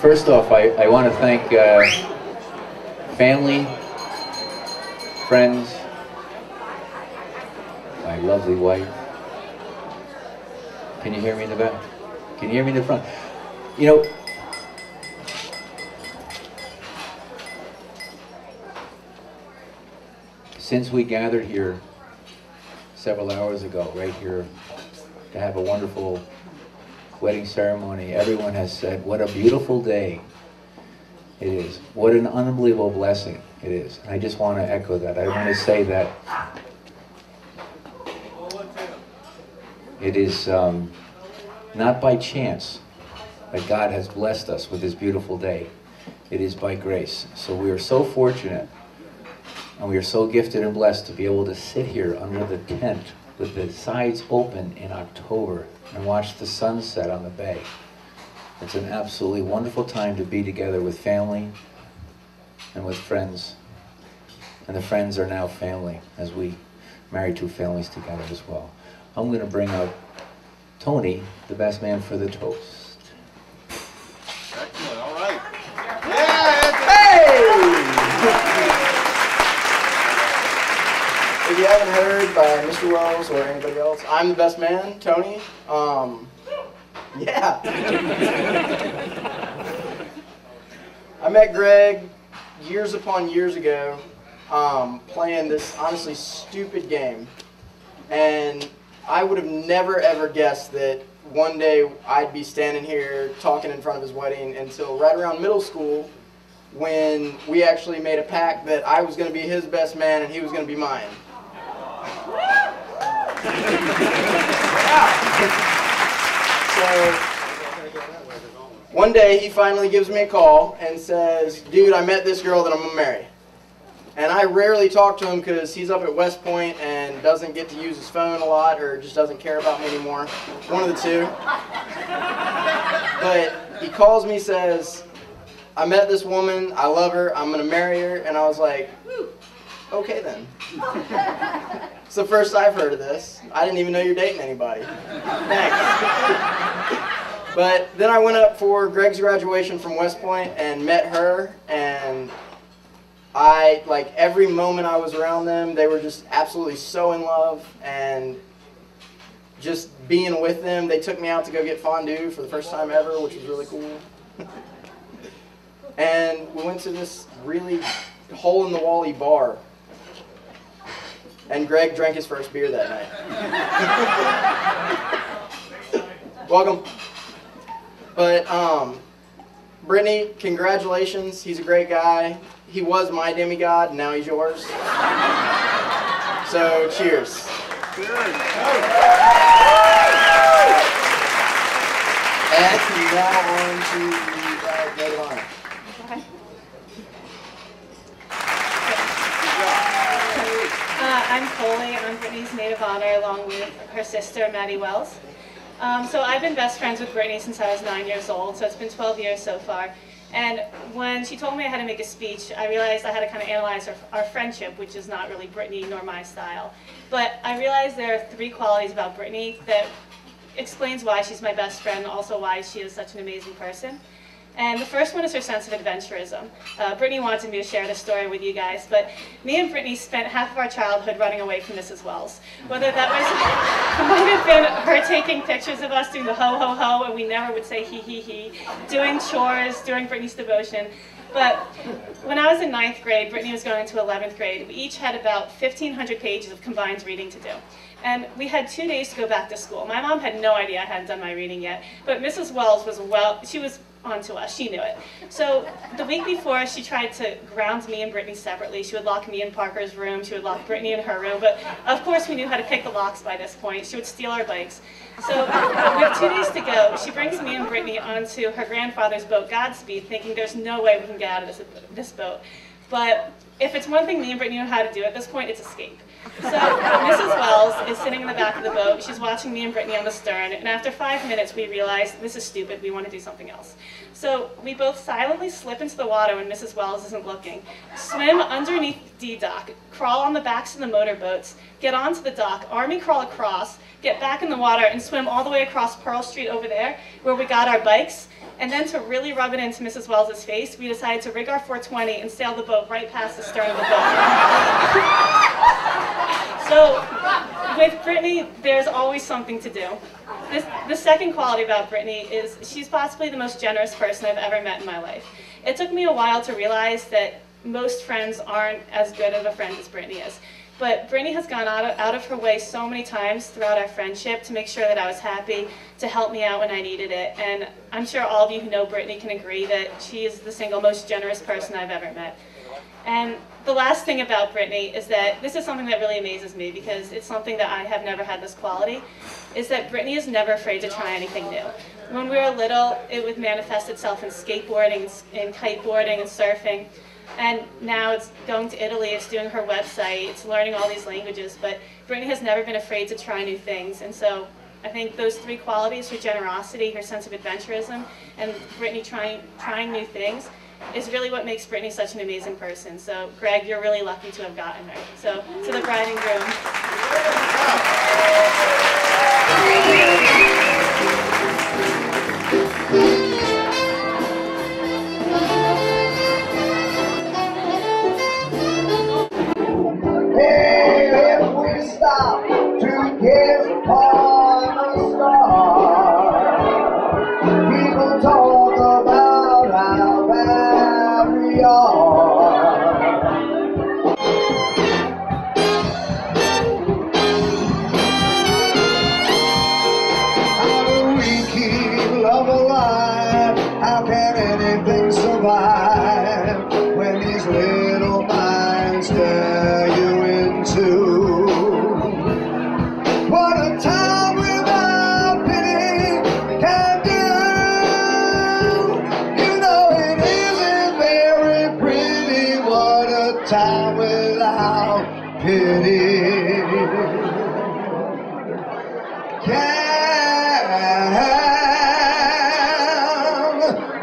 First off, I want to thank family, friends, my lovely wife. Can you hear me in the back? Can you hear me in the front? You know, since we gathered here several hours ago, right here, to have a wonderful wedding ceremony, everyone has said, what a beautiful day it is. What an unbelievable blessing it is. I just want to echo that. I want to say that it is not by chance that God has blessed us with this beautiful day. It is by grace. So we are so fortunate and we are so gifted and blessed to be able to sit here under the tent with the sides open in October and watch the sunset on the bay. It's an absolutely wonderful time to be together with family and with friends. And the friends are now family as we marry two families together as well. I'm going to bring up Tony, the best man for the toast. Excellent, all right. Yeah, Hey! If you haven't heard by Mr. Wells or anybody else, I'm the best man, Tony. Yeah. I met Greg years upon years ago playing this honestly stupid game. And I would have never ever guessed that one day I'd be standing here talking in front of his wedding until right around middle school when we actually made a pact that I was going to be his best man and he was going to be mine. So one day he finally gives me a call and says, dude, I met this girl that I'm going to marry. And I rarely talk to him because he's up at West Point and doesn't get to use his phone a lot or just doesn't care about me anymore. One of the two. But he calls me, says, I met this woman, I love her, I'm going to marry her. And I was like, okay then. It's the first I've heard of this. I didn't even know you're dating anybody. Thanks. But then I went up for Gregg's graduation from West Point and met her, and like every moment I was around them, they were just absolutely so in love, and just being with them, they took me out to go get fondue for the first time ever, which was really cool. And we went to this really hole-in-the-wall-y bar. And Gregg drank his first beer that night. Welcome. But Brittany, congratulations. He's a great guy. He was my demigod, now he's yours. So cheers. good. And now on to the maid of honor. I'm Coley. I'm Brittany's maid of honor along with her sister, Maddie Wells. So I've been best friends with Brittany since I was 9 years old, so it's been 12 years so far. And when she told me I had to make a speech, I realized I had to kind of analyze our friendship, which is not really Brittany nor my style. But I realized there are 3 qualities about Brittany that explains why she's my best friend, also why she is such an amazing person. And the first one is her sense of adventurism. Brittany wanted me to share this story with you guys, but me and Brittany spent half of our childhood running away from Mrs. Wells. Whether that might have been her taking pictures of us doing the ho ho ho, and we never would say he he he, doing chores during Brittany's devotion. But when I was in 9th grade, Brittany was going into 11th grade, we each had about 1,500 pages of combined reading to do. And we had 2 days to go back to school. My mom had no idea I hadn't done my reading yet, but Mrs. Wells was she was onto us, she knew it. So the week before, she tried to ground me and Brittany separately. She would lock me in Parker's room, she would lock Brittany in her room, but of course we knew how to pick the locks by this point. She would steal our bikes. So with 2 days to go, she brings me and Brittany onto her grandfather's boat, Godspeed, thinking there's no way we can get out of this boat. But if it's one thing me and Brittany know how to do at this point, it's escape. So Mrs. Wells is sitting in the back of the boat, she's watching me and Brittany on the stern, and after 5 minutes we realize this is stupid, we want to do something else. So we both silently slip into the water when Mrs. Wells isn't looking, swim underneath the dock, crawl on the backs of the motorboats, get onto the dock, army crawl across, get back in the water, and swim all the way across Pearl Street over there, where we got our bikes, And then to really rub it into Mrs. Wells's face, we decided to rig our 420 and sail the boat right past the stern of the boat. So with Brittany, there's always something to do. The second quality about Brittany is she's possibly the most generous person I've ever met in my life. It took me a while to realize that most friends aren't as good of a friend as Brittany is. But Brittany has gone out of her way so many times throughout our friendship to make sure that I was happy, to help me out when I needed it. And I'm sure all of you who know Brittany can agree that she is the single most generous person I've ever met. And the last thing about Brittany is that this is something that really amazes me, because it's something that I have never had this quality, is that Brittany is never afraid to try anything new. When we were little, it would manifest itself in skateboarding, in kiteboarding, and surfing. And now it's going to Italy, it's doing her website, it's learning all these languages, but Brittany has never been afraid to try new things. And so I think those three qualities, her generosity, her sense of adventurism, and Brittany trying new things, is really what makes Brittany such an amazing person. So Gregg, you're really lucky to have gotten her. So to the bride and groom. Stop to kiss upon a star. People talk about how bad we are. How do we keep love alive? How can anything survive when these little minds stare you into? What a time without pity can do. You know it isn't very pretty. What a time without pity can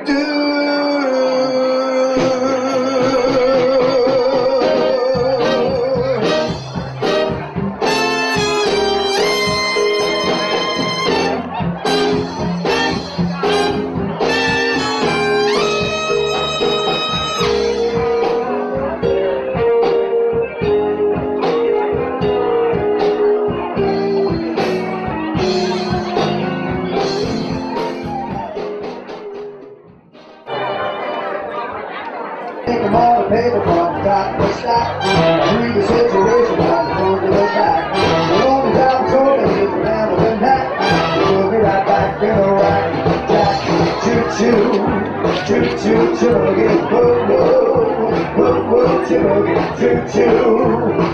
do. Think of all the paper from top to stack. Read the situation, I'm going to look back. The only time so that it's never been that. We'll be right back in the rack. Jack, choo-choo, choo-choo, choo-choo, whoa-whoa, whoa-whoa, choo-choo, choo-choo,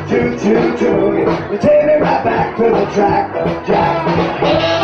choo-choo, choo-choo. You take me right back to the track, Jack.